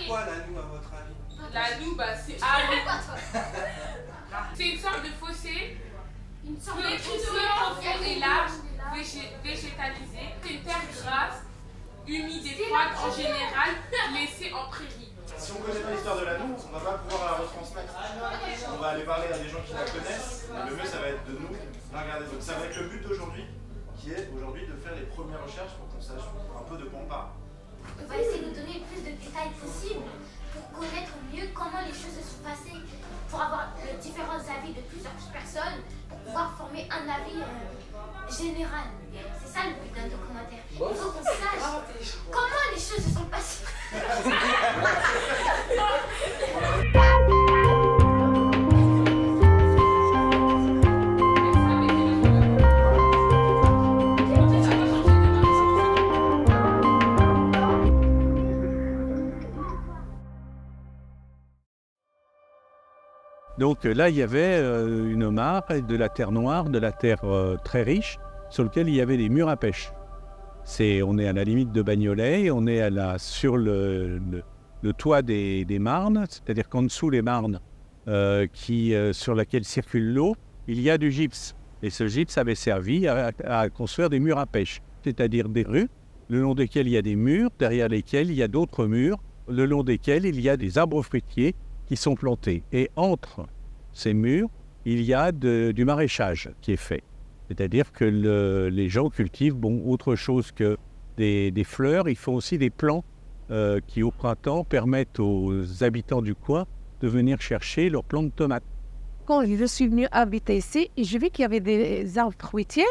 quoi l'Anou à votre avis? L'Anou, bah, c'est c'est une sorte de fossé, profond et large, végétalisé. C'est une terre grasse, humide et froide en général, laissée en prairie. Si on connaît pas l'histoire de l'Anou, on va pas pouvoir la retransmettre. On va aller parler à des gens qui la connaissent, mais le mieux ça va être de nous la regarder. Donc ça va être le but d'aujourd'hui, qui est aujourd'hui de faire les premières recherches pour qu'on sache un peu de quoi on parle. On va essayer de donner le plus de détails possible pour connaître mieux comment les choses se sont passées, pour avoir différents avis de plusieurs personnes, pour pouvoir former un avis général. C'est ça le but d'un documentaire. Il faut qu'on sache comment les choses se sont passées. Donc là, il y avait une mare, de la terre noire, de la terre très riche, sur laquelle il y avait des murs à pêche. On est à la limite de Bagnolet, on est sur le toit des marnes, c'est-à-dire qu'en dessous les marnes sur laquelle circule l'eau, il y a du gypse. Et ce gypse avait servi à construire des murs à pêche, c'est-à-dire des rues, le long desquelles il y a des murs, derrière lesquels il y a d'autres murs, le long desquels il y a des arbres fruitiers qui sont plantés. Et entre ces murs, il y a du maraîchage qui est fait. C'est-à-dire que les gens cultivent autre chose que des fleurs. Ils font aussi des plants qui, au printemps, permettent aux habitants du coin de venir chercher leurs plants de tomates. Quand je suis venue habiter ici et je vis qu'il y avait des arbres fruitiers,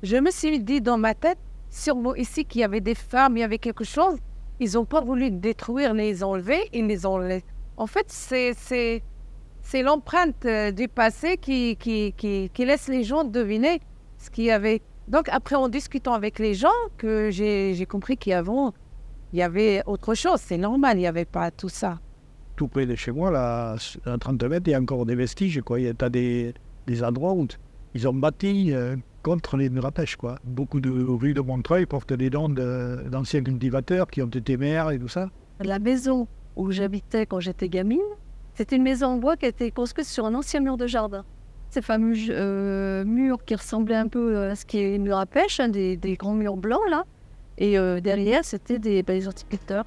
je me suis dit dans ma tête, sûrement ici qu'il y avait des femmes, il y avait quelque chose. Ils n'ont pas voulu détruire, les enlever, ils les ont laissés. En fait, c'est l'empreinte du passé qui laisse les gens deviner ce qu'il y avait. Donc après, en discutant avec les gens, que j'ai compris qu'avant, il y avait autre chose. C'est normal, il n'y avait pas tout ça. Tout près de chez moi, là, à 30 mètres, il y a encore des vestiges, quoi. Il y a des endroits où ils ont bâti contre les murs à pêche, quoi. Beaucoup de rues de Montreuil portent des noms d'anciens cultivateurs qui ont été maires et tout ça. La maison où j'habitais quand j'étais gamine, c'était une maison en bois qui a été construite sur un ancien mur de jardin. Ces fameux murs qui ressemblaient un peu à ce qui est mur à pêche, hein, des grands murs blancs là. Et derrière, c'était des horticulteurs.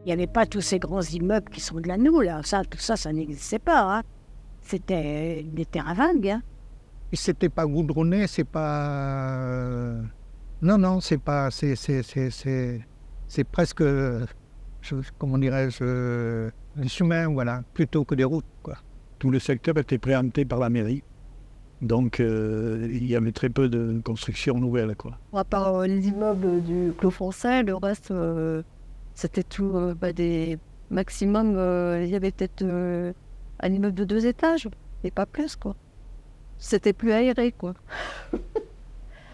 Il n'y avait pas tous ces grands immeubles qui sont de l'Anou, là. Tout ça, ça n'existait pas. Hein. C'était des terrains vagues. Hein. Et c'était pas goudronné, c'est pas... Non, c'est pas... C'est presque... comment dirais-je... un chemin, voilà, plutôt que des routes, quoi. Tout le secteur était préempté par la mairie. Donc, il y avait très peu de constructions nouvelles, quoi. À part les immeubles du Clos français, le reste... C'était tout des maximum, il y avait peut-être un immeuble de 2 étages, et pas plus, quoi. C'était plus aéré, quoi.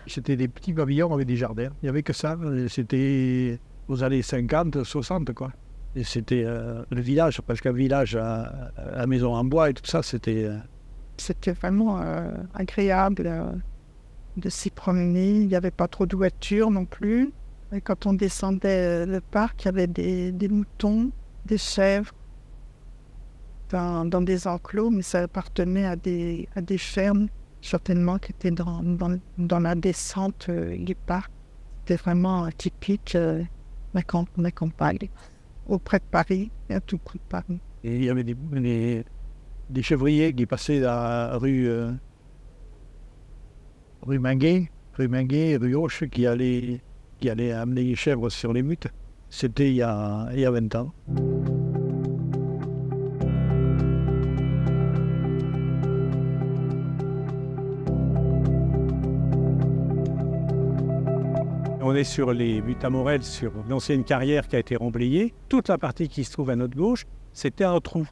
C'était des petits pavillons avec des jardins, il n'y avait que ça. C'était aux années 50, 60, quoi. Et c'était le village, parce qu'un village à maison en bois et tout ça, c'était... C'était vraiment agréable de s'y promener, il n'y avait pas trop de voitures non plus. Et quand on descendait le parc, il y avait des moutons, des chèvres dans des enclos, mais ça appartenait à des fermes, certainement, qui étaient dans la descente du parc. C'était vraiment typique la campagne, auprès de Paris, et à tout près de Paris. Et il y avait des chevriers qui passaient la rue Minguet, rue Hoche, qui allaient amener les chèvres sur les mutes. C'était il y a 20 ans. On est sur les buttes à Morel, sur l'ancienne carrière qui a été remblayée. Toute la partie qui se trouve à notre gauche, c'était un trou.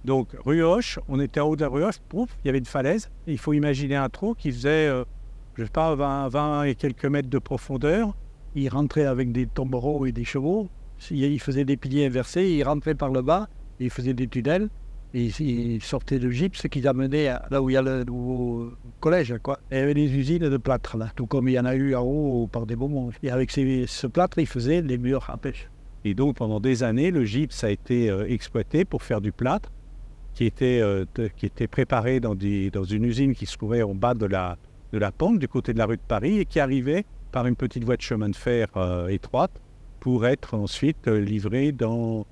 Donc, rue Hoche, on était en haut de la rue Hoche, pouf, il y avait une falaise. Et il faut imaginer un trou qui faisait, je ne sais pas, 20 et quelques mètres de profondeur. Il rentrait avec des tombereaux et des chevaux. Il faisait des piliers inversés, il rentrait par le bas, il faisait des tunnels. Et il sortait de gypse qui amenait là où il y a le nouveau collège, quoi. Et il y avait des usines de plâtre, là, tout comme il y en a eu en haut par des moments. Et avec ce plâtre, il faisait les murs à pêche. Et donc, pendant des années, le gypse a été exploité pour faire du plâtre, qui était préparé dans une usine qui se trouvait en bas de la pente, du côté de la rue de Paris, et qui arrivait par une petite voie de chemin de fer étroite pour être ensuite livré dans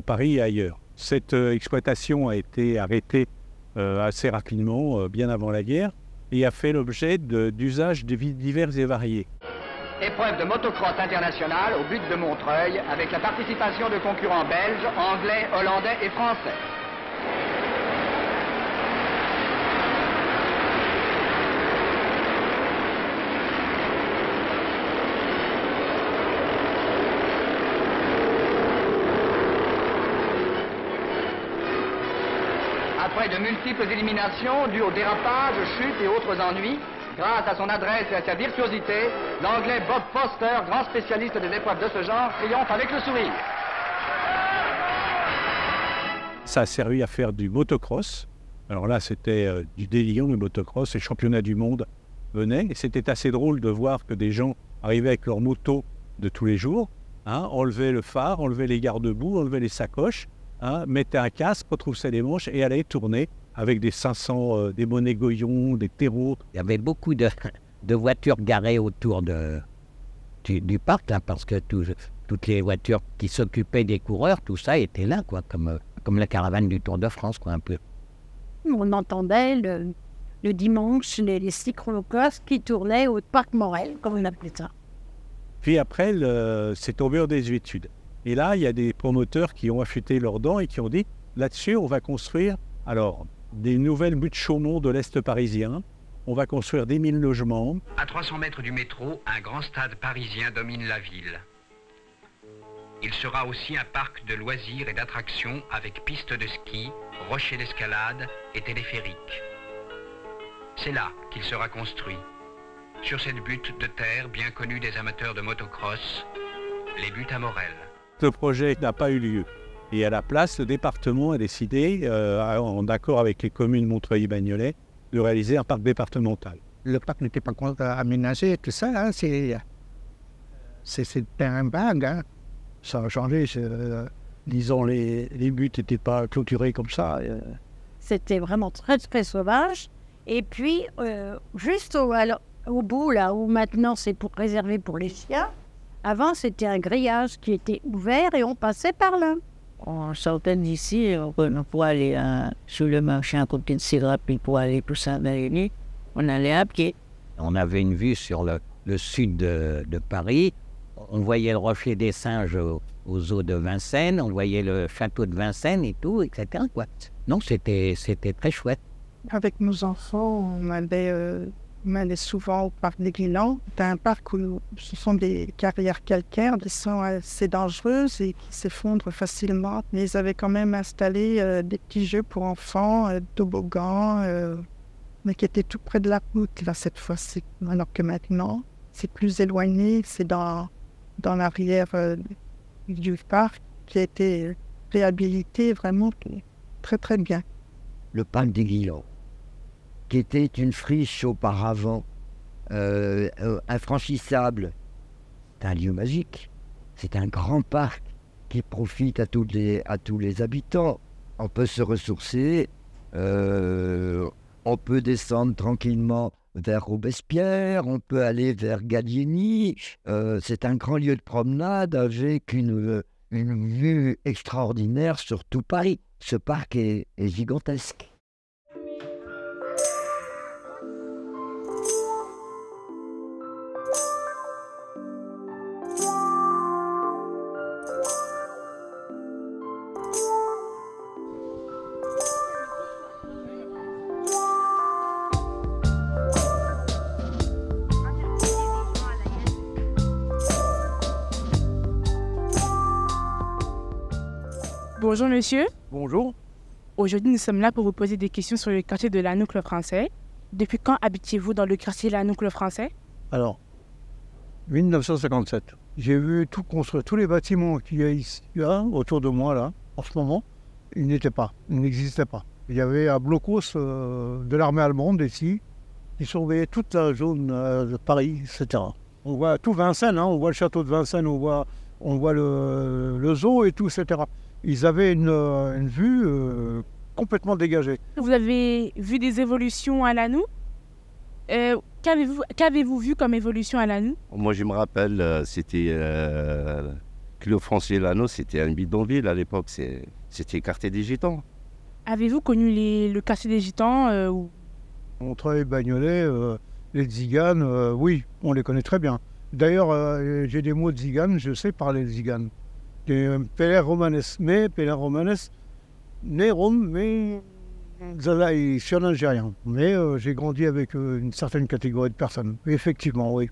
Paris et ailleurs. Cette exploitation a été arrêtée assez rapidement, bien avant la guerre, et a fait l'objet d'usages divers et variés. Épreuve de motocross internationale au but de Montreuil, avec la participation de concurrents belges, anglais, hollandais et français. Après de multiples éliminations dues aux dérapages, chutes et autres ennuis, grâce à son adresse et à sa virtuosité, l'anglais Bob Foster, grand spécialiste des épreuves de ce genre, triomphe avec le sourire. Ça a servi à faire du motocross. Alors là, c'était du délire, le motocross. Les championnats du monde venaient. Et c'était assez drôle de voir que des gens arrivaient avec leur moto de tous les jours, enlevaient le phare, enlevaient les garde-boue, enlevaient les sacoches, mettaient un casque, retroussaient les manches et allaient tourner avec des 500, des Monet Goyon, des terreaux. Il y avait beaucoup de voitures garées autour du parc, là, parce que toutes les voitures qui s'occupaient des coureurs, tout ça était là, quoi, comme la caravane du Tour de France, quoi, un peu. On entendait le dimanche les cyclocross qui tournaient au parc Morel, comme on appelait ça. Puis après, c'est tombé en désuétude. Et là, il y a des promoteurs qui ont affûté leurs dents et qui ont dit, là-dessus, on va construire des nouvelles buttes Chaumont de l'Est parisien. On va construire des 1000 logements. À 300 mètres du métro, un grand stade parisien domine la ville. Il sera aussi un parc de loisirs et d'attractions avec pistes de ski, rochers d'escalade et téléphériques. C'est là qu'il sera construit. Sur cette butte de terre bien connue des amateurs de motocross, les buttes à Morel. Ce projet n'a pas eu lieu. Et à la place, le département a décidé, en accord avec les communes Montreuil et Bagnolet, de réaliser un parc départemental. Le parc n'était pas aménagé, tout ça, c'était un vague. Ça a changé. Disons, les buts n'étaient pas clôturés comme ça. C'était vraiment très, très sauvage. Et puis, juste au bout, là où maintenant c'est réservé pour les chiens, avant c'était un grillage qui était ouvert et on passait par là. On sortait d'ici, on pouvait aller sur le marché à côté de Syrah, puis pour aller pour Saint-Valery, on allait à pied. On avait une vue sur le sud de Paris. On voyait le rocher des Singes aux eaux de Vincennes, on voyait le château de Vincennes et tout, etc., quoi. Non, c'était très chouette. Avec nos enfants, on allait souvent au parc des Guilans. C'est un parc où ce sont des carrières calcaires qui sont assez dangereuses et qui s'effondrent facilement. Mais ils avaient quand même installé des petits jeux pour enfants, toboggans, mais qui étaient tout près de la route, là, cette fois-ci. Alors que maintenant, c'est plus éloigné, c'est dans l'arrière du parc qui a été réhabilité vraiment très très bien. Le parc des Guilans, qui était une friche auparavant, infranchissable. C'est un lieu magique. C'est un grand parc qui profite à tous les habitants. On peut se ressourcer, on peut descendre tranquillement vers Robespierre, on peut aller vers Gallieni. C'est un grand lieu de promenade avec une vue extraordinaire sur tout Paris. Ce parc est gigantesque. Bonjour monsieur. Bonjour. Aujourd'hui, nous sommes là pour vous poser des questions sur le quartier de Lanouk le Français. Depuis quand habitiez-vous dans le quartier Lanouk le Français? Alors, 1957. J'ai vu tout construire, tous les bâtiments qu'il y a ici, là, autour de moi, là, en ce moment, ils n'existaient pas. Il y avait un blocos de l'armée allemande ici, qui surveillait toute la zone de Paris, etc. On voit tout Vincennes, hein, on voit le château de Vincennes, on voit le zoo et tout, etc. Ils avaient une vue complètement dégagée. Vous avez vu des évolutions à Lanouk? Qu'avez-vous vu comme évolution à Lanouk? Moi, je me rappelle, c'était que le Français Lanouk, c'était un bidonville à l'époque, c'était quartier des Gitans. Avez-vous connu le quartier des Gitans Montreuil, Bagnolet, les Tziganes, oui, on les connaît très bien. D'ailleurs, j'ai des mots de Tzigane, je sais parler de Tzigane. Peler Romanes, né Rome, mais je suis un Algérien. Mais j'ai grandi avec une certaine catégorie de personnes. Effectivement, oui.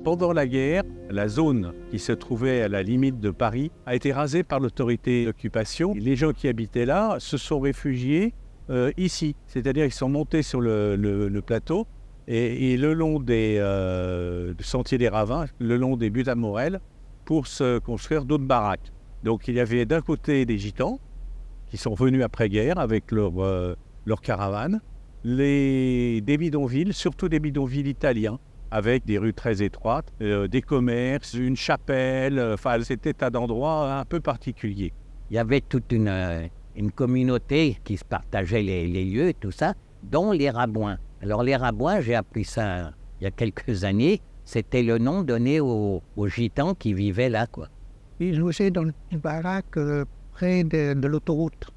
Pendant la guerre, la zone qui se trouvait à la limite de Paris a été rasée par l'autorité d'occupation. Les gens qui habitaient là se sont réfugiés ici, c'est-à-dire qu'ils sont montés sur le plateau et le long des sentiers des Ravins, le long des buttes à Morel, pour se construire d'autres baraques. Donc il y avait d'un côté des Gitans qui sont venus après-guerre avec leur caravane, des bidonvilles, surtout des bidonvilles italiens, avec des rues très étroites, des commerces, une chapelle, enfin c'était un endroit un peu particulier. Il y avait toute une communauté qui se partageait les lieux et tout ça, dont les Rabouins. Alors les Rabouins, j'ai appris ça il y a quelques années, c'était le nom donné aux Gitans qui vivaient là, quoi. Ils logeaient dans une baraque près de l'autoroute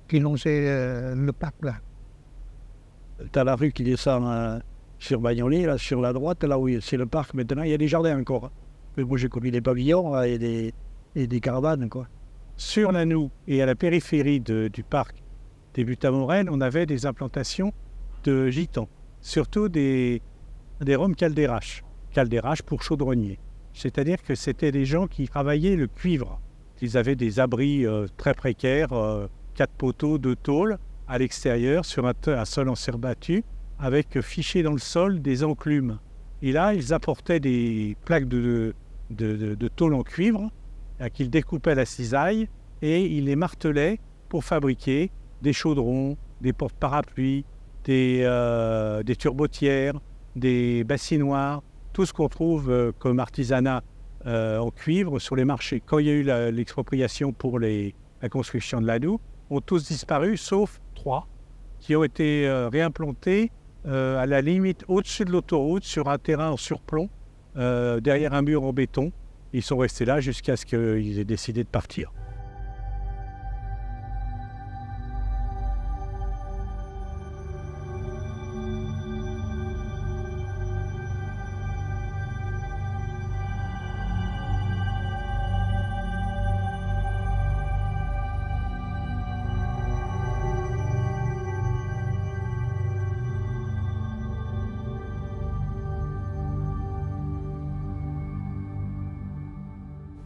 qui longeait le parc là. T'as la rue qui descend sur Bagnolet, là, sur la droite, là où c'est le parc maintenant, il y a des jardins encore. Mais moi j'ai connu des pavillons et des caravanes, quoi. Sur Lanouk et à la périphérie du parc des buttes à Morel, on avait des implantations de gitans, surtout des Roms caldéraches pour chaudronniers. C'est-à-dire que c'était des gens qui travaillaient le cuivre. Ils avaient des abris très précaires, 4 poteaux, 2 tôles à l'extérieur, sur un sol en serre battue, avec fichés dans le sol des enclumes. Et là, ils apportaient des plaques de tôle en cuivre qu'ils découpaient à la cisaille et ils les martelaient pour fabriquer des chaudrons, des porte-parapluies, des turbotières, des bassinoires, tout ce qu'on trouve comme artisanat en cuivre sur les marchés. Quand il y a eu l'expropriation pour la construction de Lanouk, ont tous disparu, sauf 3 qui ont été réimplantés à la limite au-dessus de l'autoroute, sur un terrain en surplomb, derrière un mur en béton. Ils sont restés là jusqu'à ce qu'ils aient décidé de partir.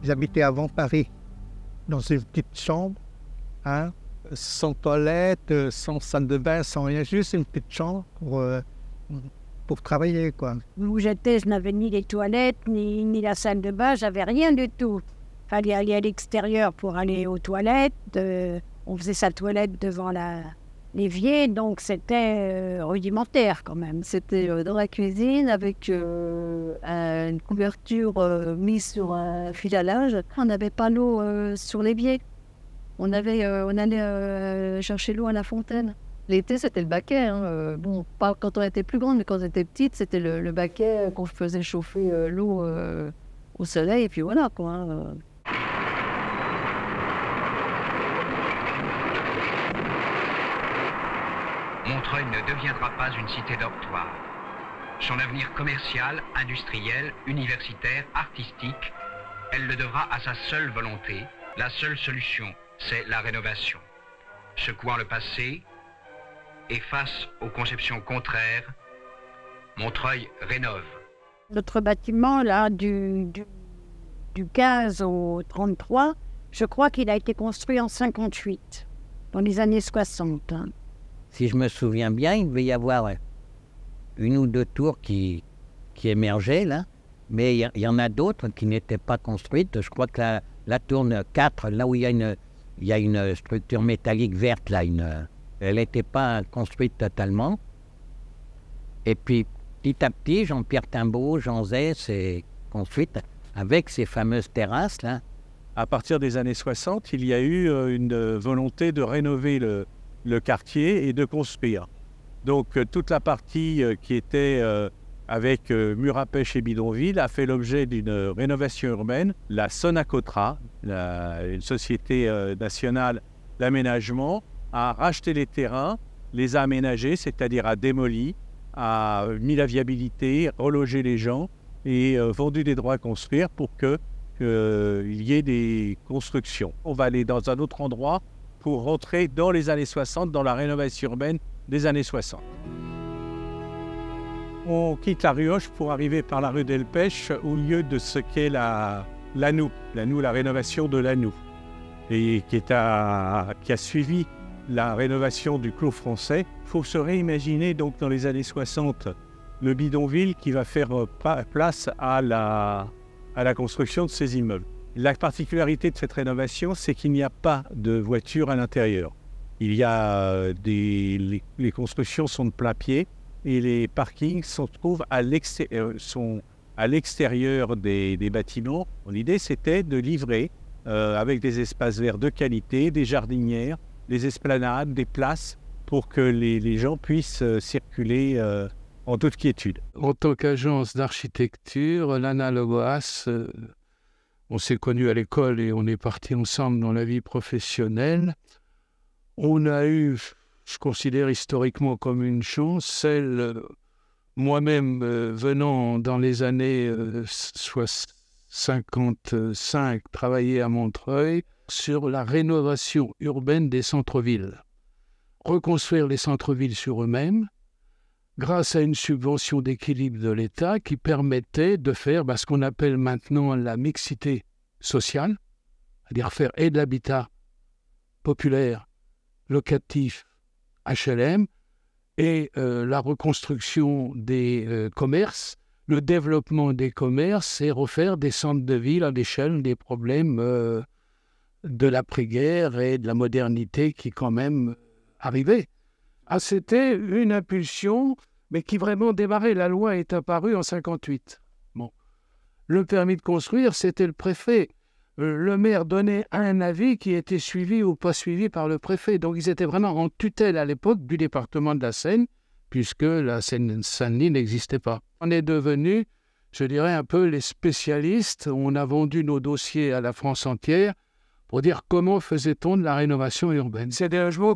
J'habitais avant Paris, dans une petite chambre, hein, sans toilette, sans salle de bain, sans rien, juste une petite chambre pour travailler, quoi. Où j'étais, je n'avais ni les toilettes, ni la salle de bain, j'avais rien du tout. Il fallait aller à l'extérieur pour aller aux toilettes. On faisait sa toilette devant l'évier, donc c'était rudimentaire quand même. C'était dans la cuisine avec une couverture mise sur un fil à linge. On n'avait pas l'eau sur l'évier. On allait chercher l'eau à la fontaine. L'été, c'était le baquet. Hein. Bon, pas quand on était plus grande, mais quand on était petite, c'était le baquet qu'on faisait chauffer l'eau au soleil. Et puis voilà, quoi. Hein. Montreuil ne deviendra pas une cité dortoir. Son avenir commercial, industriel, universitaire, artistique, elle le devra à sa seule volonté, La seule solution, c'est la rénovation. Secouant le passé et face aux conceptions contraires, Montreuil rénove. Notre bâtiment, là, du 15 au 33, je crois qu'il a été construit en 58, dans les années 60. Hein. Si je me souviens bien, il devait y avoir une ou deux tours qui émergeaient, là. Mais il y en a d'autres qui n'étaient pas construites. Je crois que la tour 4, là où il y a une structure métallique verte, là, elle n'était pas construite totalement. Et puis, petit à petit, Jean-Pierre Timbaud, Jean Zay, s'est construite avec ces fameuses terrasses, là. À partir des années 60, il y a eu une volonté de rénover le quartier et de construire. Donc, toute la partie qui était avec mur à pêche et bidonville a fait l'objet d'une rénovation urbaine. La Sonacotra, une société nationale d'aménagement, a racheté les terrains, les a aménagés, c'est-à-dire a démoli, a mis la viabilité, relogé les gens et vendu des droits à construire pour qu'il y ait des constructions. On va aller dans un autre endroit pour rentrer dans les années 60, dans la rénovation urbaine des années 60. On quitte la rue Hoche pour arriver par la rue Delpech au lieu de ce qu'est l'Anou, la rénovation de l'Anou, et qui a suivi la rénovation du Clos Français. Il faut se réimaginer donc dans les années 60 le bidonville qui va faire place à la construction de ces immeubles. La particularité de cette rénovation, c'est qu'il n'y a pas de voitures à l'intérieur. Il y a les constructions sont de plein pied et les parkings se trouvent sont à l'extérieur des bâtiments. L'idée, c'était de livrer avec des espaces verts de qualité, des jardinières, des esplanades, des places pour que les gens puissent circuler en toute quiétude. En tant qu'agence d'architecture, l'Anna Logoas, on s'est connus à l'école et on est partis ensemble dans la vie professionnelle. On a eu, je considère historiquement comme une chance, celle, moi-même venant dans les années 55, travailler à Montreuil, sur la rénovation urbaine des centres-villes. Reconstruire les centres-villes sur eux-mêmes, grâce à une subvention d'équilibre de l'État qui permettait de faire ce qu'on appelle maintenant la mixité sociale, c'est-à-dire faire et de l'habitat populaire, locatif, HLM, et la reconstruction des commerces, le développement des commerces et refaire des centres de ville à l'échelle des problèmes de l'après-guerre et de la modernité qui quand même arrivaient. Ah, c'était une impulsion, mais qui vraiment démarrait. La loi est apparue en 1958. Bon. Le permis de construire, c'était le préfet. Le maire donnait un avis qui était suivi ou pas suivi par le préfet. Donc, ils étaient vraiment en tutelle à l'époque du département de la Seine, puisque la Seine-Saint-Denis n'existait pas. On est devenus, je dirais, un peu les spécialistes. On a vendu nos dossiers à la France entière pour dire comment faisait-on de la rénovation urbaine. C'est des logements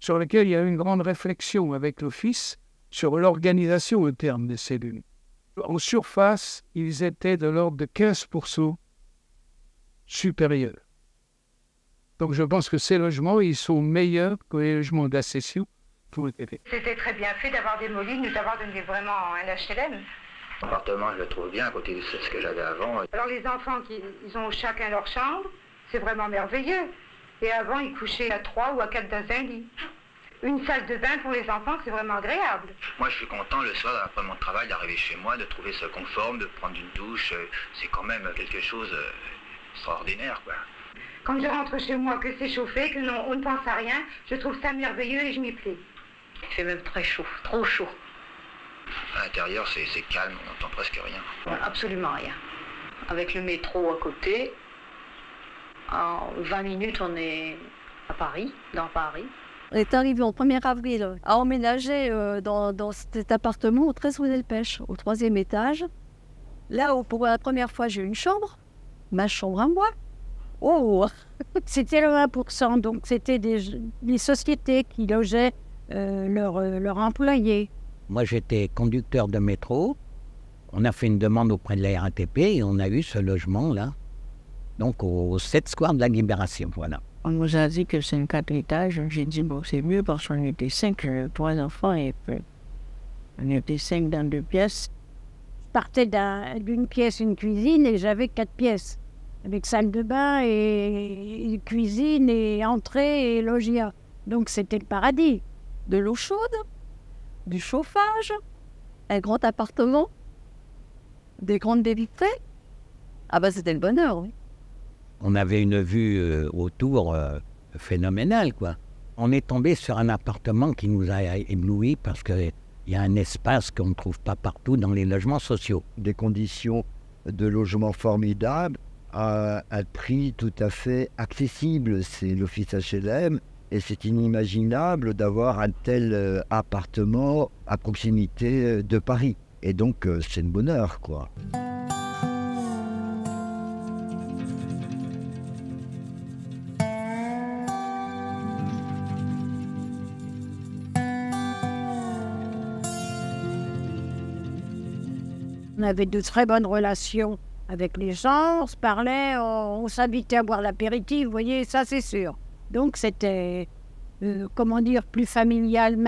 sur lesquels il y a eu une grande réflexion avec l'Office sur l'organisation au terme des cellules. En surface, ils étaient de l'ordre de 15% supérieurs. Donc je pense que ces logements, ils sont meilleurs que les logements d'accession. C'était très bien fait d'avoir démoli, nous d'avoir donné vraiment un HLM. L'appartement, je le trouve bien à côté de ce que j'avais avant. Alors les enfants, ils ont chacun leur chambre, c'est vraiment merveilleux. Et avant, ils couchaient à 3 ou à 4 dans un lit. Une salle de bain pour les enfants, c'est vraiment agréable. Moi, je suis content le soir, après mon travail, d'arriver chez moi, de trouver ça conforme, de prendre une douche. C'est quand même quelque chose d'extraordinaire, quoi. Quand je rentre chez moi, que c'est chauffé, que on ne pense à rien, je trouve ça merveilleux et je m'y plais. Il fait même très chaud, trop chaud. À l'intérieur, c'est calme, on n'entend presque rien. Absolument rien. Avec le métro à côté, en 20 minutes, on est à Paris, dans Paris. On est arrivé au 1er avril à emménager dans cet appartement au 13 rue Delpech, au 3e étage. Là où pour la première fois j'ai eu une chambre, ma chambre à moi. Oh, c'était le 1%, donc c'était des sociétés qui logeaient leurs employés. Moi j'étais conducteur de métro, on a fait une demande auprès de la RATP et on a eu ce logement-là. donc au 7 square de la Libération, voilà. On nous a dit que c'est un 4 étages. J'ai dit, bon, c'est mieux parce qu'on était 5, 3 enfants et puis on était 5 dans 2 pièces. Je partais d'une pièce, une cuisine, et j'avais 4 pièces. Avec salle de bain et cuisine et entrée et loggia. Donc c'était le paradis. De l'eau chaude, du chauffage, un grand appartement, des grandes baies vitrées. Ah ben c'était le bonheur, oui. On avait une vue autour phénoménale, quoi. On est tombé sur un appartement qui nous a éblouis parce qu'il y a un espace qu'on ne trouve pas partout dans les logements sociaux. Des conditions de logement formidables à un prix tout à fait accessible. C'est l'office HLM et c'est inimaginable d'avoir un tel appartement à proximité de Paris. Et donc c'est un bonheur, quoi. On avait de très bonnes relations avec les gens, on se parlait, on s'invitait à boire l'apéritif, vous voyez, ça c'est sûr. Donc c'était, comment dire, plus familial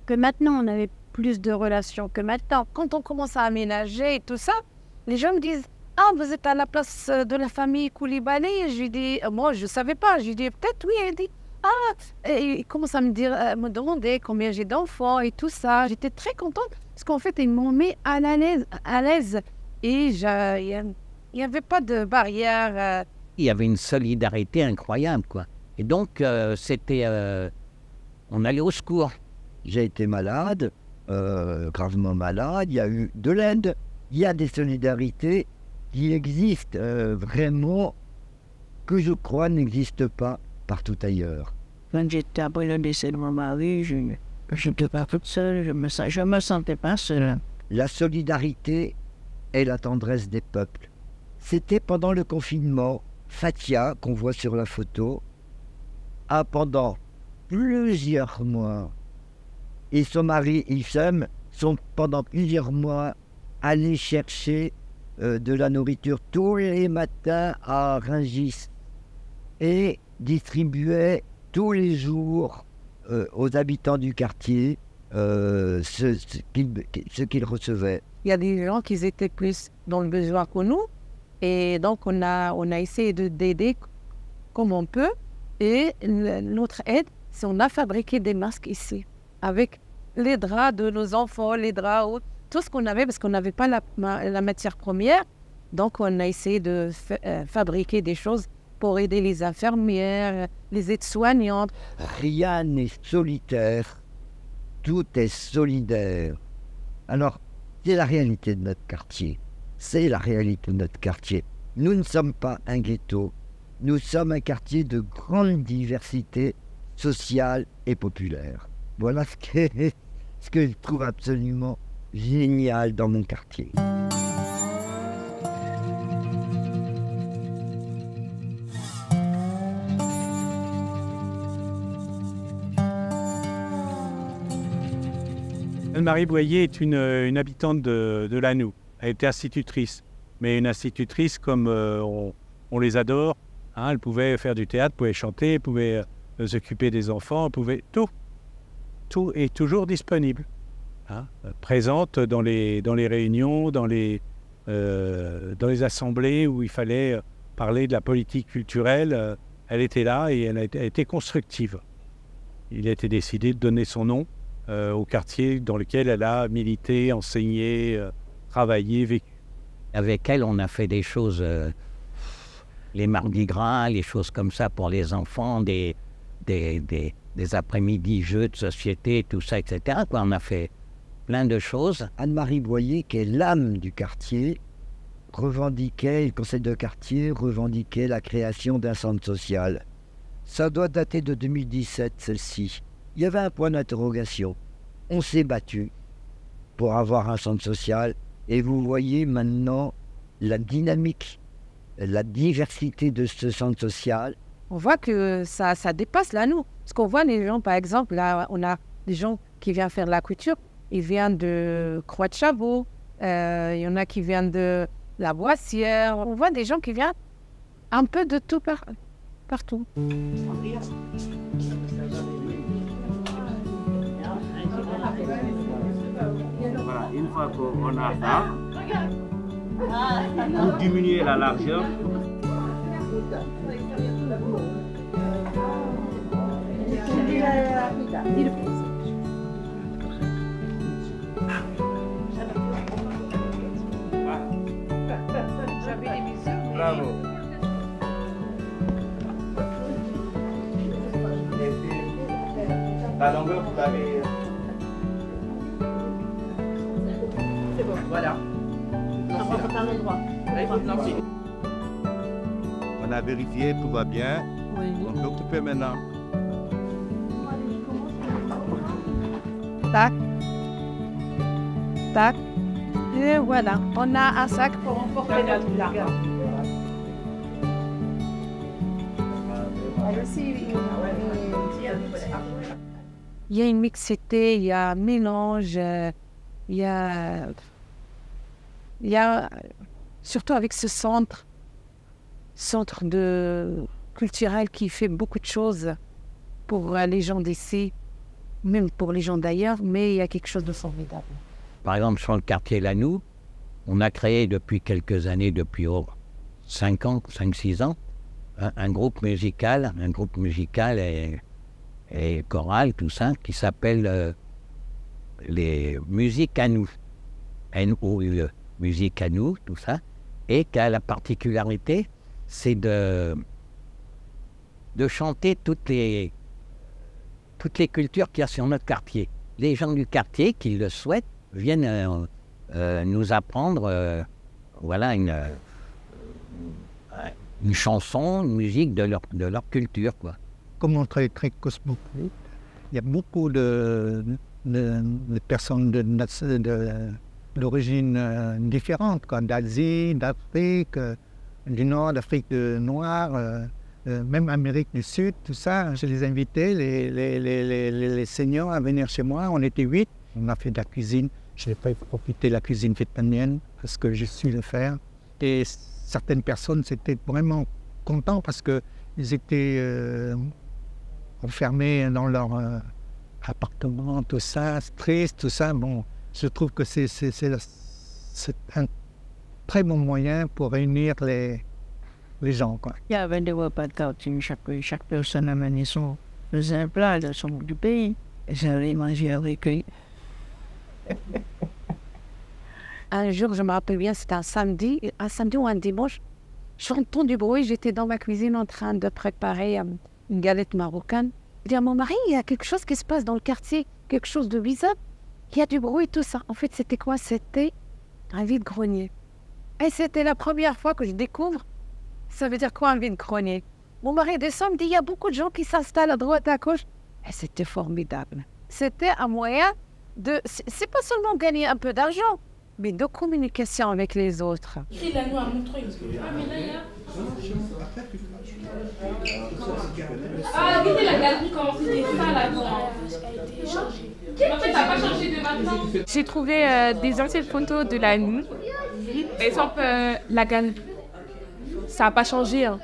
que maintenant, on avait plus de relations que maintenant. Quand on commence à aménager et tout ça, les gens me disent « Ah, vous êtes à la place de la famille Koulibaly ?» Je lui dis « Moi, je ne savais pas. » Je lui dis « Peut-être oui. » Elle dit « Ah !» Et il commence à me demander combien j'ai d'enfants et tout ça. J'étais très contente parce qu'en fait, ils m'ont mis à l'aise. Et il n'y avait pas de barrière. Il y avait une solidarité incroyable, quoi. Et donc, on allait au secours. J'ai été malade, gravement malade, il y a eu de l'aide. Il y a des solidarités qui existent vraiment, que je crois n'existent pas partout ailleurs. Quand j'étais après le décès de mon mari, je n'étais pas toute seule, je me sentais pas seule. La solidarité et la tendresse des peuples. C'était pendant le confinement. Fatia, qu'on voit sur la photo, a pendant plusieurs mois, et son mari Hissem sont pendant plusieurs mois allés chercher de la nourriture tous les matins à Rungis et distribuaient tous les jours aux habitants du quartier ce qu'ils recevaient. Il y a des gens qui étaient plus dans le besoin que nous. Et donc, on a essayé d'aider comme on peut. Et notre aide, c'est on a fabriqué des masques ici. Avec les draps de nos enfants, les draps, tout ce qu'on avait, parce qu'on n'avait pas la matière première. Donc, on a essayé de fabriquer des choses pour aider les infirmières, les aides-soignantes. Rien n'est solitaire. Tout est solidaire. Alors, c'est la réalité de notre quartier. C'est la réalité de notre quartier. Nous ne sommes pas un ghetto. Nous sommes un quartier de grande diversité sociale et populaire. Voilà ce que je trouve absolument génial dans mon quartier. Anne-Marie Boyer est une habitante de Lannou. Elle était institutrice, mais une institutrice comme on les adore. Hein, elle pouvait faire du théâtre, pouvait chanter, pouvait s'occuper des enfants, pouvait tout. Tout est toujours disponible. Hein, présente dans les réunions, dans les assemblées où il fallait parler de la politique culturelle. Elle était là et elle a été constructive. Il a été décidé de donner son nom au quartier dans lequel elle a milité, enseigné, travaillé, vécu. Avec elle, on a fait des choses, les Mardi Gras, les choses comme ça pour les enfants, des après-midi jeux de société, tout ça, etc. Quoi. On a fait plein de choses. Anne-Marie Boyer, qui est l'âme du quartier, revendiquait, le conseil de quartier revendiquait la création d'un centre social. Ça doit dater de 2017, celle-ci. Il y avait un point d'interrogation. On s'est battu pour avoir un centre social. Et vous voyez maintenant la dynamique, la diversité de ce centre social. On voit que ça dépasse là, nous. Parce qu'on voit les gens, par exemple, là, on a des gens qui viennent faire de la couture. Ils viennent de Croix-de-Chabot. Il y en a qui viennent de la Boissière. On voit des gens qui viennent Un peu de tout partout. Voilà, une fois qu'on a ça, vous diminuez la largeur. Bravo. La longueur, vous l'avez. C'est bon, voilà. On a vérifié, tout va bien. Oui. On peut couper maintenant. Tac. Tac. Et voilà, on a un sac pour emporter notre larme. Il y a une mixité, il y a un mélange, il y a surtout avec ce centre culturel qui fait beaucoup de choses pour les gens d'ici, même pour les gens d'ailleurs, mais il y a quelque chose de formidable. Par exemple, sur le quartier Lanoux, on a créé depuis quelques années, depuis 5-6 ans, un groupe musical et choral, tout ça, qui s'appelle les Musiques à nous. N-O-U-E, Musique à nous, tout ça, et qui a la particularité, c'est de chanter toutes les cultures qu'il y a sur notre quartier. Les gens du quartier qui le souhaitent viennent nous apprendre voilà, une chanson, une musique de leur culture, quoi. Comme on est très cosmopolite, il y a beaucoup de personnes d'origine différente, d'Asie, d'Afrique, du Nord, d'Afrique noire, même Amérique du Sud, tout ça. Je les invitais, les seniors, à venir chez moi. On était 8. On a fait de la cuisine. Je n'ai pas profité de la cuisine vietnamienne parce que je suis le faire. Et certaines personnes étaient vraiment contents parce qu'ils étaient enfermés dans leur appartement, tout ça, triste, tout ça. Bon, je trouve que c'est un très bon moyen pour réunir les gens, quoi. Il y avait des repas de cantine, chaque personne amenait faisait un plat de son du pays. Et j'allais manger avec eux. Un jour, je me rappelle bien, c'était un samedi ou un dimanche. J'entends du bruit, j'étais dans ma cuisine en train de préparer une galette marocaine. Je dis à mon mari, il y a quelque chose qui se passe dans le quartier, quelque chose de bizarre. Il y a du bruit, tout ça. En fait, c'était quoi? C'était un vide-grenier. Et c'était la première fois que je découvre, ça veut dire quoi un vide-grenier? Mon mari descend, me dit, il y a beaucoup de gens qui s'installent à droite, à gauche. Et c'était formidable. C'était un moyen c'est pas seulement gagner un peu d'argent, mais de communication avec les autres. Écris la noix à Montreuil. Ah, mais là, il y a... Ah, regardez la galerie, comment c'était ça là-dedans. Elle a été changée. En fait, t'as pas changé de maintenant. J'ai trouvé des anciennes photos de la nuit. Par exemple, la galerie. Ça n'a pas changé. Hein.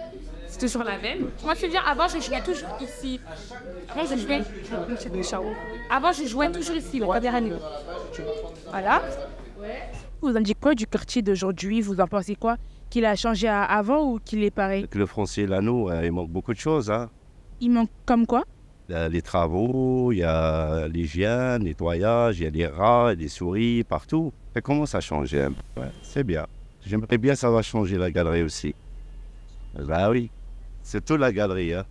C'est toujours la même. Moi, je viens, avant, je jouais toujours ici. Avant, je jouais toujours ici, la première année. Voilà. Vous en dites quoi du quartier d'aujourd'hui? Vous en pensez quoi? Qu'il a changé avant ou qu'il est pareil? Le foncier Lanoux, il manque beaucoup de choses. Hein. Il manque comme quoi? Les travaux, il y a l'hygiène, le nettoyage, il y a des rats, des souris, partout. Ça commence à changer un peu. Ouais, c'est bien. J'aimerais bien que ça va changer la galerie aussi. Bah oui, c'est toute la galerie. Hein.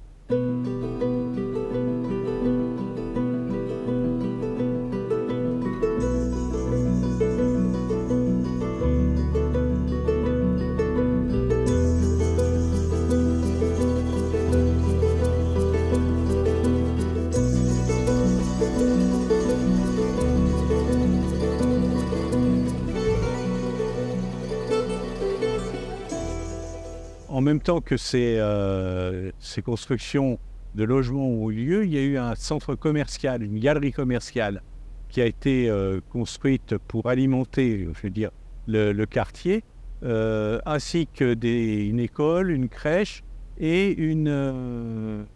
En même temps que ces constructions de logements ont eu lieu, il y a eu un centre commercial, une galerie commerciale qui a été construite pour alimenter, je veux dire, le quartier ainsi que une école, une crèche et une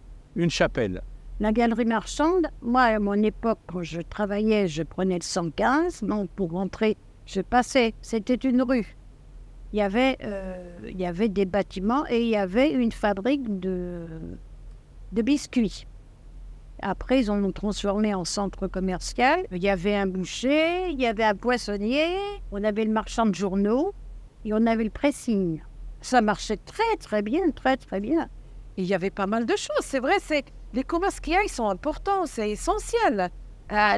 chapelle. La galerie marchande, moi, à mon époque, quand je travaillais, je prenais le 115. Donc, pour rentrer, je passais. C'était une rue. Il y avait des bâtiments et il y avait une fabrique de biscuits. Après, ils ont transformé en centre commercial. Il y avait un boucher, il y avait un poissonnier, on avait le marchand de journaux et on avait le pressing. Ça marchait très, très bien, très, très bien. Il y avait pas mal de choses, c'est vrai. Les commerces qu'il y a, ils sont importants, c'est essentiel.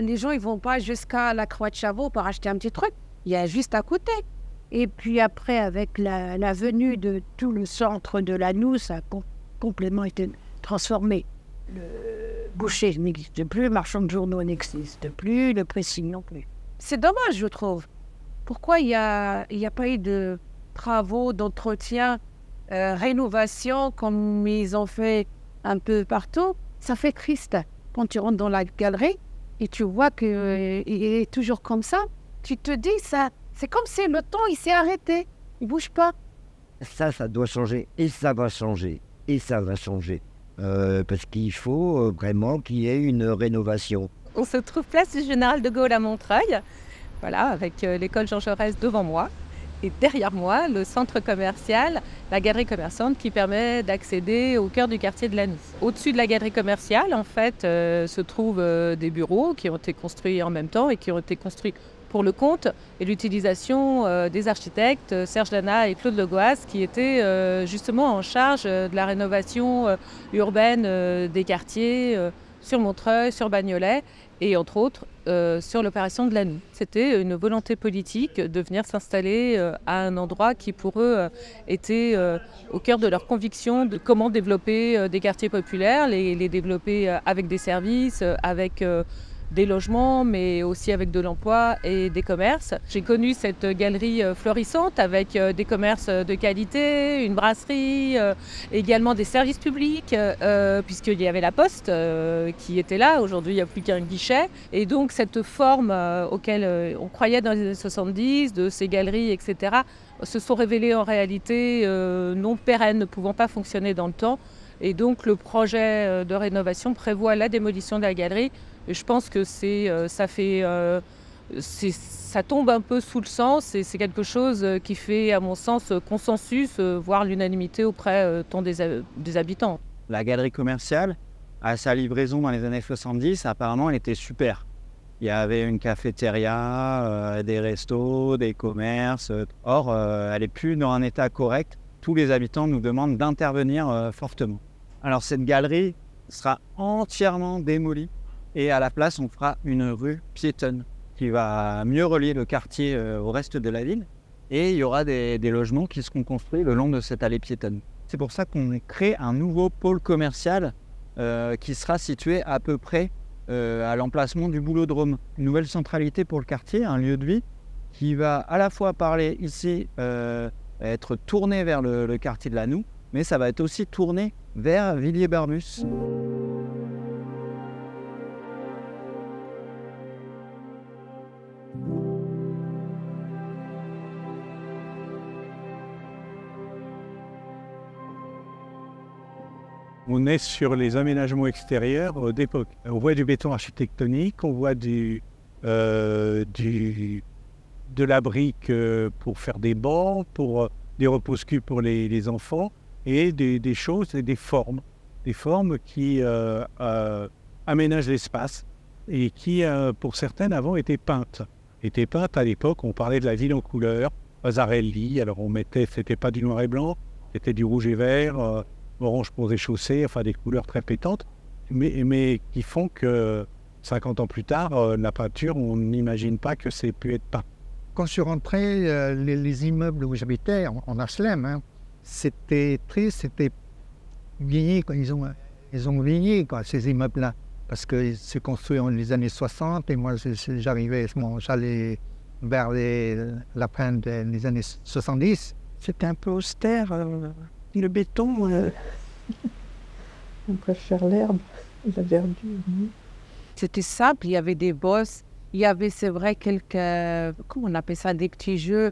Les gens, ils vont pas jusqu'à la Croix de Chavaux pour acheter un petit truc. Il y a juste à côté. Et puis après, avec la venue de tout le centre de Lannou, ça a complètement été transformé. Le boucher n'existe plus, le marchand de journaux n'existe plus, le pressing non plus. C'est dommage, je trouve. Pourquoi il y a pas eu de travaux d'entretien, rénovation, comme ils ont fait un peu partout? Ça fait triste. Quand tu rentres dans la galerie et tu vois qu'il est toujours comme ça, tu te dis, c'est comme si le temps il s'est arrêté, il ne bouge pas. Ça doit changer, et ça va changer, et ça va changer. Parce qu'il faut vraiment qu'il y ait une rénovation. On se trouve place du Général de Gaulle à Montreuil, voilà, avec l'école Jean Jaurès devant moi. Et derrière moi, le centre commercial, la galerie commerçante qui permet d'accéder au cœur du quartier de Lannou. Au-dessus de la galerie commerciale, en fait, se trouvent des bureaux qui ont été construits en même temps et qui ont été construits pour le compte et l'utilisation des architectes Serge Lana et Claude Legoaz qui étaient justement en charge de la rénovation urbaine des quartiers sur Montreuil, sur Bagnolet et entre autres sur l'opération de Lannou. C'était une volonté politique de venir s'installer à un endroit qui pour eux était au cœur de leur conviction de comment développer des quartiers populaires, les développer avec des services, avec des logements, mais aussi avec de l'emploi et des commerces. J'ai connu cette galerie florissante avec des commerces de qualité, une brasserie, également des services publics, puisqu'il y avait la Poste qui était là. Aujourd'hui, il n'y a plus qu'un guichet. Et donc, cette forme auquel on croyait dans les années 70, de ces galeries, etc., se sont révélées en réalité non pérennes, ne pouvant pas fonctionner dans le temps. Et donc, le projet de rénovation prévoit la démolition de la galerie. Et je pense que ça tombe un peu sous le sens et c'est quelque chose qui fait, à mon sens, consensus, voire l'unanimité auprès tant des habitants. La galerie commerciale, à sa livraison dans les années 70, apparemment, elle était super. Il y avait une cafétéria, des restos, des commerces. Or, elle n'est plus dans un état correct. Tous les habitants nous demandent d'intervenir fortement. Alors, cette galerie sera entièrement démolie. Et à la place, on fera une rue piétonne qui va mieux relier le quartier au reste de la ville. Et il y aura des logements qui seront construits le long de cette allée piétonne. C'est pour ça qu'on crée un nouveau pôle commercial qui sera situé à peu près à l'emplacement du Boulodrome. Une nouvelle centralité pour le quartier, un lieu de vie qui va à la fois parler ici, être tourné vers le quartier de Lannou, mais ça va être aussi tourné vers Villiers-Barbus. On est sur les aménagements extérieurs d'époque. On voit du béton architectonique, on voit de la brique pour faire des bancs, pour des repose-culs pour les enfants, et des choses et des formes qui aménagent l'espace et qui, pour certaines, avant étaient peintes. Étaient peintes à l'époque, on parlait de la ville en couleurs, Vasarely, alors c'était pas du noir et blanc, c'était du rouge et vert, orange pour réchausser, enfin des couleurs très pétantes, mais qui font que 50 ans plus tard, la peinture, on n'imagine pas que c'est pu être peint. Quand je suis rentré, les immeubles où j'habitais, en HLM, c'était triste, c'était vieilli, ils ont vieilli, ces immeubles-là, parce que c'est construit en les années 60, et moi j'allais vers la fin des années 70. C'était un peu austère. Le béton, on préfère l'herbe, la verdure. C'était simple, il y avait des bosses, il y avait, c'est vrai, comment on appelle ça, des petits jeux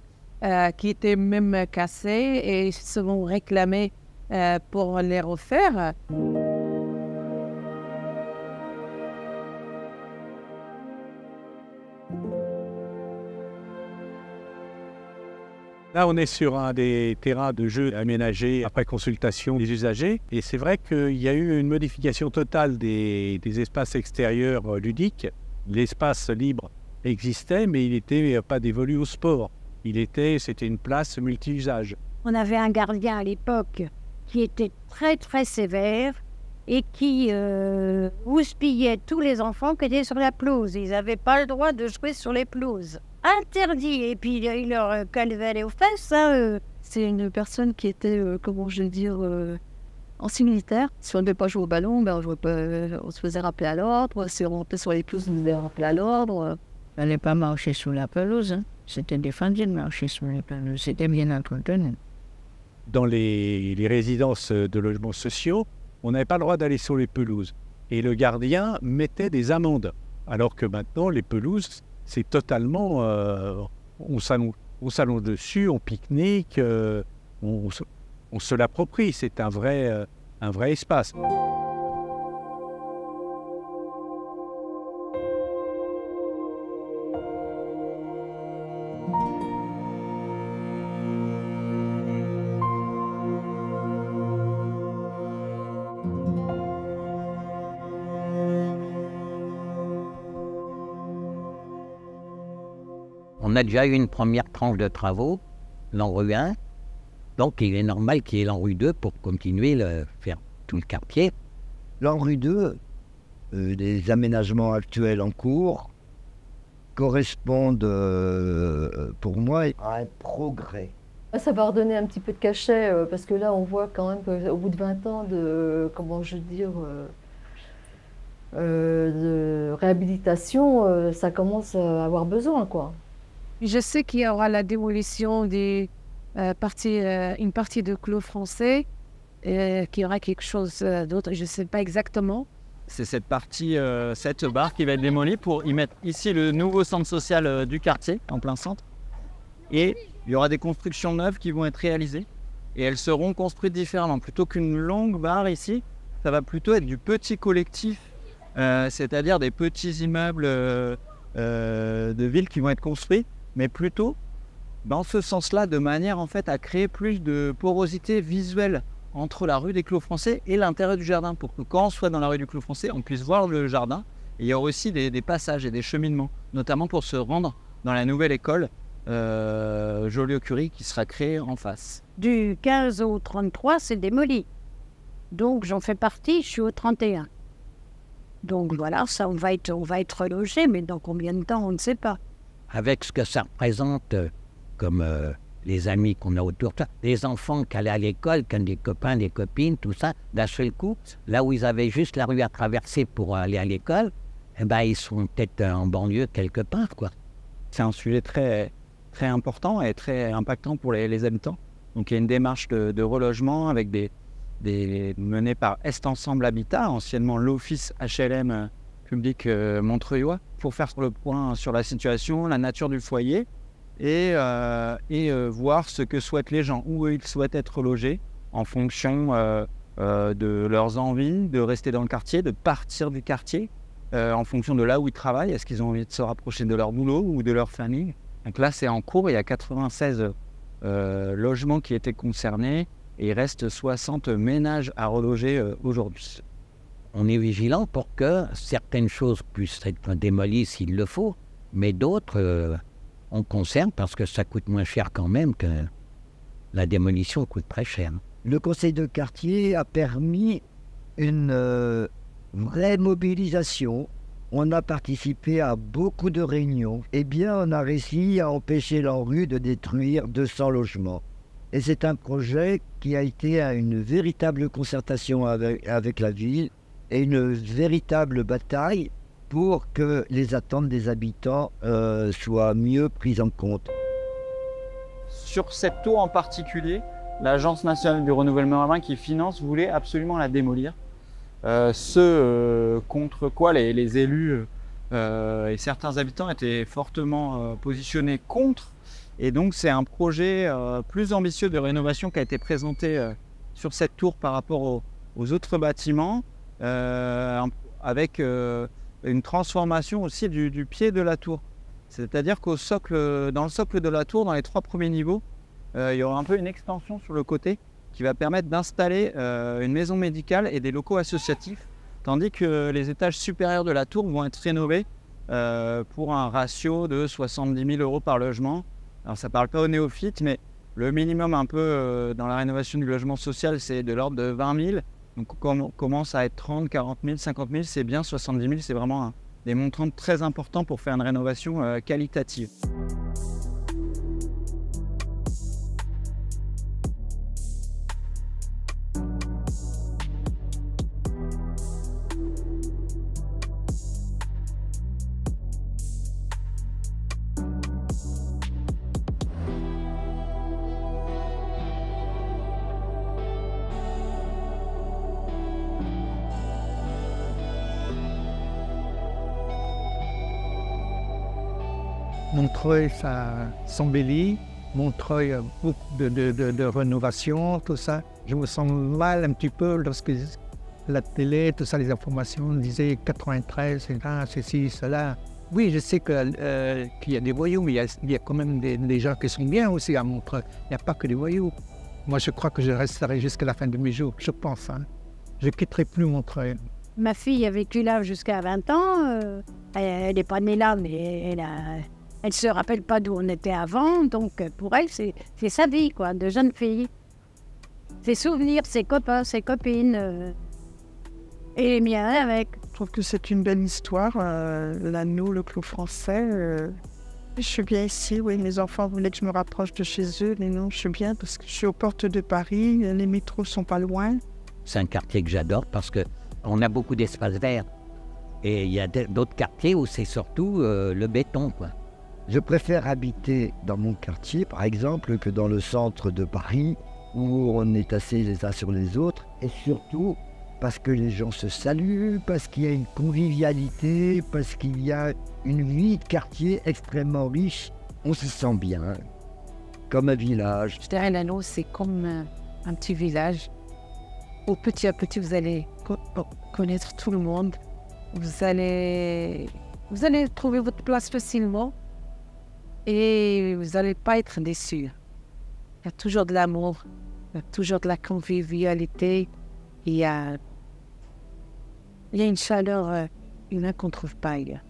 qui étaient même cassés et se sont réclamés pour les refaire. Là, on est sur un des terrains de jeu aménagés après consultation des usagers. Et c'est vrai qu'il y a eu une modification totale des espaces extérieurs ludiques. L'espace libre existait, mais il n'était pas dévolu au sport. C'était une place multi-usage. On avait un gardien à l'époque qui était très très sévère et qui houspillait tous les enfants qui étaient sur la pelouse. Ils n'avaient pas le droit de jouer sur les pelouses. Interdit. Et puis il leur calvait aux fesses. C'est une personne qui était, comment je vais dire, ancien militaire. Si on ne devait pas jouer au ballon, ben on se faisait rappeler à l'ordre. Si on montait sur les pelouses, on se faisait rappeler à l'ordre. Il ne fallait pas marcher sur la pelouse. Hein. C'était défendu de marcher sur la pelouse. C'était bien entretenu. Dans les résidences de logements sociaux, on n'avait pas le droit d'aller sur les pelouses. Et le gardien mettait des amendes. Alors que maintenant, les pelouses, c'est totalement... on s'allonge dessus, on pique-nique, on se l'approprie. C'est un vrai espace. On a déjà eu une première tranche de travaux, l'ANRU 1, donc il est normal qu'il y ait l'ANRU 2 pour continuer faire tout le quartier. L'ANRU 2, les aménagements actuels en cours, correspondent pour moi à un progrès. Ça va redonner un petit peu de cachet, parce que là on voit quand même qu'au bout de 20 ans de, comment je veux dire, de réhabilitation, ça commence à avoir besoin, quoi. Je sais qu'il y aura la démolition d'une partie de clos français, qu'il y aura quelque chose d'autre, je ne sais pas exactement. C'est cette partie, cette barre qui va être démolie pour y mettre ici le nouveau centre social du quartier, en plein centre. Et il y aura des constructions neuves qui vont être réalisées. Et elles seront construites différemment. Plutôt qu'une longue barre ici, ça va plutôt être du petit collectif, c'est-à-dire des petits immeubles de ville qui vont être construits, mais plutôt dans ce sens-là, de manière en fait à créer plus de porosité visuelle entre la rue des Clos Français et l'intérieur du jardin, pour que quand on soit dans la rue du Clos Français, on puisse voir le jardin. Et il y aura aussi des passages et des cheminements, notamment pour se rendre dans la nouvelle école Joliot-Curie qui sera créée en face. Du 15 au 33, c'est démoli. Donc j'en fais partie, je suis au 31. Donc voilà, ça on va être logé, mais dans combien de temps, on ne sait pas. Avec ce que ça représente comme les amis qu'on a autour, les enfants qui allaient à l'école, qui ont des copains, des copines, tout ça, d'un seul coup, là où ils avaient juste la rue à traverser pour aller à l'école, eh ben, ils sont peut-être en banlieue quelque part, quoi. C'est un sujet très, très important et très impactant pour les habitants. Donc il y a une démarche de relogement avec menée par Est Ensemble Habitat, anciennement l'office HLM public montreuillois, pour faire le point sur la situation, la nature du foyer et voir ce que souhaitent les gens, où ils souhaitent être logés en fonction de leurs envies de rester dans le quartier, de partir du quartier, en fonction de là où ils travaillent. Est-ce qu'ils ont envie de se rapprocher de leur boulot ou de leur famille? Donc là, c'est en cours, il y a 96 logements qui étaient concernés et il reste 60 ménages à reloger aujourd'hui. On est vigilant pour que certaines choses puissent être démolies s'il le faut, mais d'autres, on conserve parce que ça coûte moins cher quand même que la démolition coûte très cher. Le conseil de quartier a permis une vraie mobilisation. On a participé à beaucoup de réunions. Eh bien, on a réussi à empêcher l'ANRU de détruire 200 logements. Et c'est un projet qui a été à une véritable concertation avec la ville et une véritable bataille pour que les attentes des habitants soient mieux prises en compte. Sur cette tour en particulier, l'Agence nationale du renouvellement urbain qui finance voulait absolument la démolir. Contre quoi les élus et certains habitants étaient fortement positionnés contre. Et donc, c'est un projet plus ambitieux de rénovation qui a été présenté sur cette tour par rapport aux autres bâtiments, avec une transformation aussi du pied de la tour. C'est-à-dire dans le socle de la tour, dans les 3 premiers niveaux, il y aura un peu une extension sur le côté qui va permettre d'installer une maison médicale et des locaux associatifs, tandis que les étages supérieurs de la tour vont être rénovés pour un ratio de 70 000 € par logement. Alors ça ne parle pas aux néophytes, mais le minimum un peu dans la rénovation du logement social, c'est de l'ordre de 20 000. Donc on commence à être 30, 40 000, 50 000, c'est bien. 70 000, c'est vraiment des montants très importants pour faire une rénovation qualitative. Montreuil, ça s'embellit. Montreuil, beaucoup de rénovation, tout ça. Je me sens mal un petit peu lorsque la télé, tout ça, les informations disaient 93, c'est là, c'est ci, cela. Oui, je sais qu'il y a des voyous, mais il y a quand même des gens qui sont bien aussi à Montreuil. Il n'y a pas que des voyous. Moi, je crois que je resterai jusqu'à la fin de mes jours, je pense. Je ne quitterai plus Montreuil. Ma fille a vécu là jusqu'à 20 ans. Elle n'est pas née là, mais elle ne se rappelle pas d'où on était avant. Donc, pour elle, c'est sa vie, quoi, de jeune fille. Ses souvenirs, ses copains, ses copines. Et les miens avec. Je trouve que c'est une belle histoire. L'anneau, le clos français. Je suis bien ici, oui. Mes enfants voulaient que je me rapproche de chez eux. Mais non, je suis bien parce que je suis aux portes de Paris. Les métros sont pas loin. C'est un quartier que j'adore parce qu'on a beaucoup d'espace vert. Et il y a d'autres quartiers où c'est surtout le béton, quoi. Je préfère habiter dans mon quartier, par exemple, que dans le centre de Paris, où on est assis les uns sur les autres, et surtout parce que les gens se saluent, parce qu'il y a une convivialité, parce qu'il y a une vie de quartier extrêmement riche. On se sent bien, comme un village. Je dirais l'anneau, c'est comme un petit village où petit à petit, vous allez connaître tout le monde. Vous allez trouver votre place facilement. Et vous n'allez pas être déçus. Il y a toujours de l'amour, il y a toujours de la convivialité. Il y a une chaleur humaine qu'on ne trouve pas ailleurs.